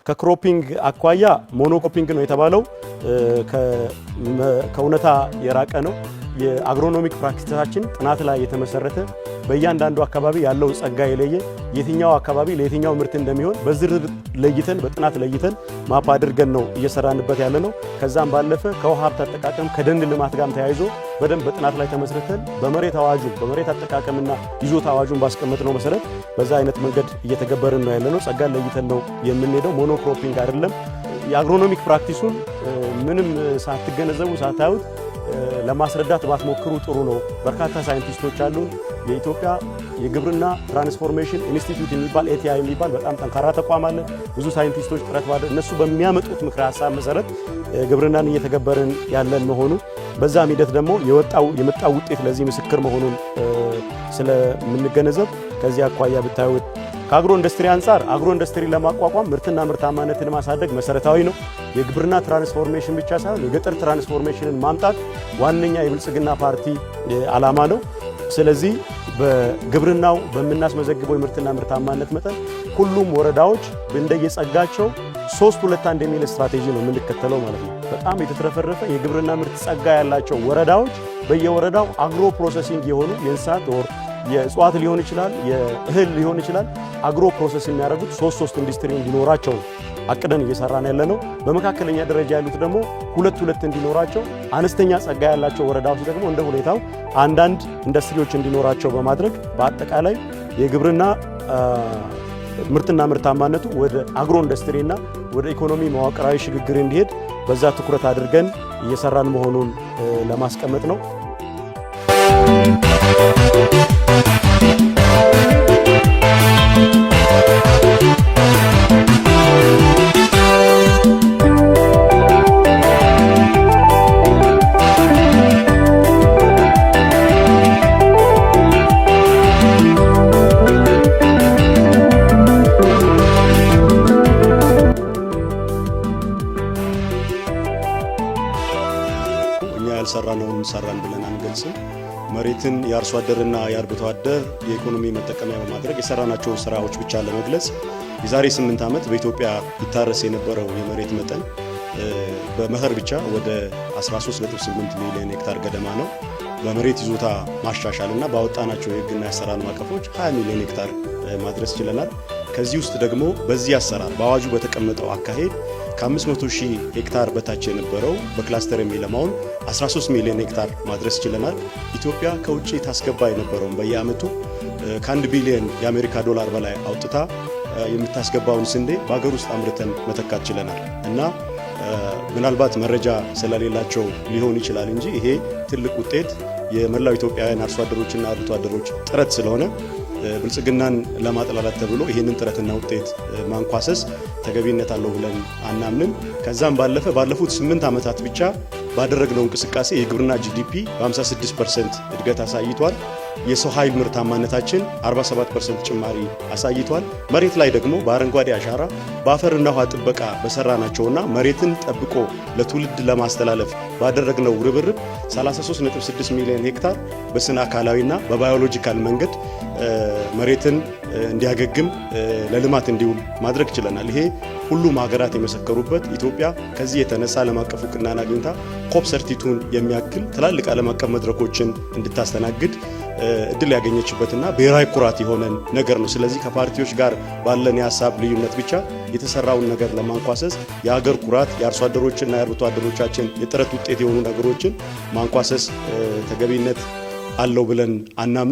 ከክሮፒንግ አኳያ ሞኖክሮፒንግ ነው የተባለው ከእውነታ የራቀ ነው። የአግሮኖሚክ ፕራክቲሳችን ጥናት ላይ የተመሰረተ በእያንዳንዱ አካባቢ ያለው ጸጋ የለየ የትኛው አካባቢ ለየትኛው ምርት እንደሚሆን በዝርዝር ለይተን በጥናት ለይተን ማፕ አድርገን ነው እየሰራንበት ያለ ነው። ከዛም ባለፈ ከውሃ ሀብት አጠቃቀም ከደን ልማት ጋርም ተያይዞ በደንብ በጥናት ላይ ተመስርተን በመሬት አዋጁ በመሬት አጠቃቀምና ይዞታ አዋጁን ባስቀመጥነው መሰረት በዛ አይነት መንገድ እየተገበርን ነው ያለነው። ጸጋን ለይተን ነው የምንሄደው። ሞኖክሮፒንግ አይደለም። የአግሮኖሚክ ፕራክቲሱን ምንም ሳትገነዘቡ ሳታዩት ለማስረዳት ባትሞክሩ ጥሩ ነው። በርካታ ሳይንቲስቶች አሉ። የኢትዮጵያ የግብርና ትራንስፎርሜሽን ኢንስቲትዩት የሚባል ኤቲአይ የሚባል በጣም ጠንካራ ተቋም አለ። ብዙ ሳይንቲስቶች ጥረት ባደረጉ እነሱ በሚያመጡት ምክረ ሀሳብ መሰረት ግብርናን እየተገበርን ያለን መሆኑ በዛም ሂደት ደግሞ የመጣው ውጤት ለዚህ ምስክር መሆኑን ስለምንገነዘብ ከዚህ አኳያ ብታዩት ከአግሮ ኢንዱስትሪ አንፃር አግሮ ኢንዱስትሪ ለማቋቋም ምርትና ምርታማነትን ማሳደግ መሰረታዊ ነው። የግብርና ትራንስፎርሜሽን ብቻ ሳይሆን የገጠር ትራንስፎርሜሽንን ማምጣት ዋነኛ የብልጽግና ፓርቲ ዓላማ ነው። ስለዚህ በግብርናው በመናስመዘግበው የምርትና ምርታማነት መጠን ሁሉም ወረዳዎች እንደየጸጋቸው 3-2-1 የሚል ስትራቴጂ ነው የምንከተለው ማለት ነው። በጣም የተትረፈረፈ የግብርና ምርት ጸጋ ያላቸው ወረዳዎች በየወረዳው አግሮ ፕሮሰሲንግ የሆኑ የእንስሳት ወር የእጽዋት ሊሆን ይችላል፣ የእህል ሊሆን ይችላል። አግሮ ፕሮሰስ የሚያደርጉት 3 ኢንዱስትሪ እንዲኖራቸው አቅደን እየሰራን ያለ ነው። በመካከለኛ ደረጃ ያሉት ደግሞ 2 እንዲኖራቸው፣ አነስተኛ ጸጋ ያላቸው ወረዳዎች ደግሞ እንደ ሁኔታው አንዳንድ ኢንዱስትሪዎች እንዲኖራቸው በማድረግ በአጠቃላይ የግብርና ምርትና ምርታማነቱ ወደ አግሮ ኢንዱስትሪና ወደ ኢኮኖሚ መዋቅራዊ ሽግግር እንዲሄድ በዛ ትኩረት አድርገን እየሰራን መሆኑን ለማስቀመጥ ነው። ያልሰራነውን ሰራን ብለን አንገልጽም። መሬትን የአርሶ አደርና የአርብቶ አደር የኢኮኖሚ መጠቀሚያ በማድረግ የሰራናቸውን ስራዎች ብቻ ለመግለጽ የዛሬ 8 ዓመት በኢትዮጵያ ይታረስ የነበረው የመሬት መጠን በመኸር ብቻ ወደ 13.8 ሚሊዮን ሄክታር ገደማ ነው። በመሬት ይዞታ ማሻሻልና ባወጣናቸው የህግና የአሰራር ማዕቀፎች 20 ሚሊዮን ሄክታር ማድረስ ችለናል። ከዚህ ውስጥ ደግሞ በዚህ አሰራር በአዋጁ በተቀመጠው አካሄድ ከ500,000 ሄክታር በታች የነበረው በክላስተር የሚለማውን 13 ሚሊዮን ሄክታር ማድረስ ችለናል። ኢትዮጵያ ከውጭ ታስገባ የነበረውን በየዓመቱ ከ1 ቢሊዮን የአሜሪካ ዶላር በላይ አውጥታ የምታስገባውን ስንዴ በሀገር ውስጥ አምርተን መተካት ችለናል እና ምናልባት መረጃ ስለሌላቸው ሊሆን ይችላል እንጂ ይሄ ትልቅ ውጤት የመላው ኢትዮጵያውያን አርሶ አደሮችና አርብቶ አደሮች ጥረት ስለሆነ ብልጽግናን ለማጥላላት ተብሎ ይሄንን ጥረትና ውጤት ማንኳሰስ ተገቢነት አለው ብለን አናምንም። ከዛም ባለፈ ባለፉት 8 ዓመታት ብቻ ባደረግነው እንቅስቃሴ የግብርና ጂዲፒ በ56% እድገት አሳይቷል። የሰው ኃይል ምርታማነታችን 47% ጭማሪ አሳይቷል። መሬት ላይ ደግሞ በአረንጓዴ አሻራ በአፈርና ውሃ ጥበቃ በሰራናቸውና መሬትን ጠብቆ ለትውልድ ለማስተላለፍ ባደረግነው ርብርብ 33.6 ሚሊዮን ሄክታር በስነ አካላዊና በባዮሎጂካል መንገድ መሬትን እንዲያገግም ለልማት እንዲውል ማድረግ ችለናል። ይሄ ሁሉም ሀገራት የመሰከሩበት ኢትዮጵያ ከዚህ የተነሳ ዓለም አቀፍ እውቅናን አግኝታ ኮፕ32ን የሚያክል ትላልቅ ዓለም አቀፍ መድረኮችን እንድታስተናግድ እድል ያገኘችበትና ብሔራዊ ኩራት የሆነን ነገር ነው። ስለዚህ ከፓርቲዎች ጋር ባለን የሀሳብ ልዩነት ብቻ የተሰራውን ነገር ለማንኳሰስ የሀገር ኩራት የአርሶ አደሮችና የአርብቶ አደሮቻችን የጥረት ውጤት የሆኑ ነገሮችን ማንኳሰስ ተገቢነት አለው ብለን አናምንም።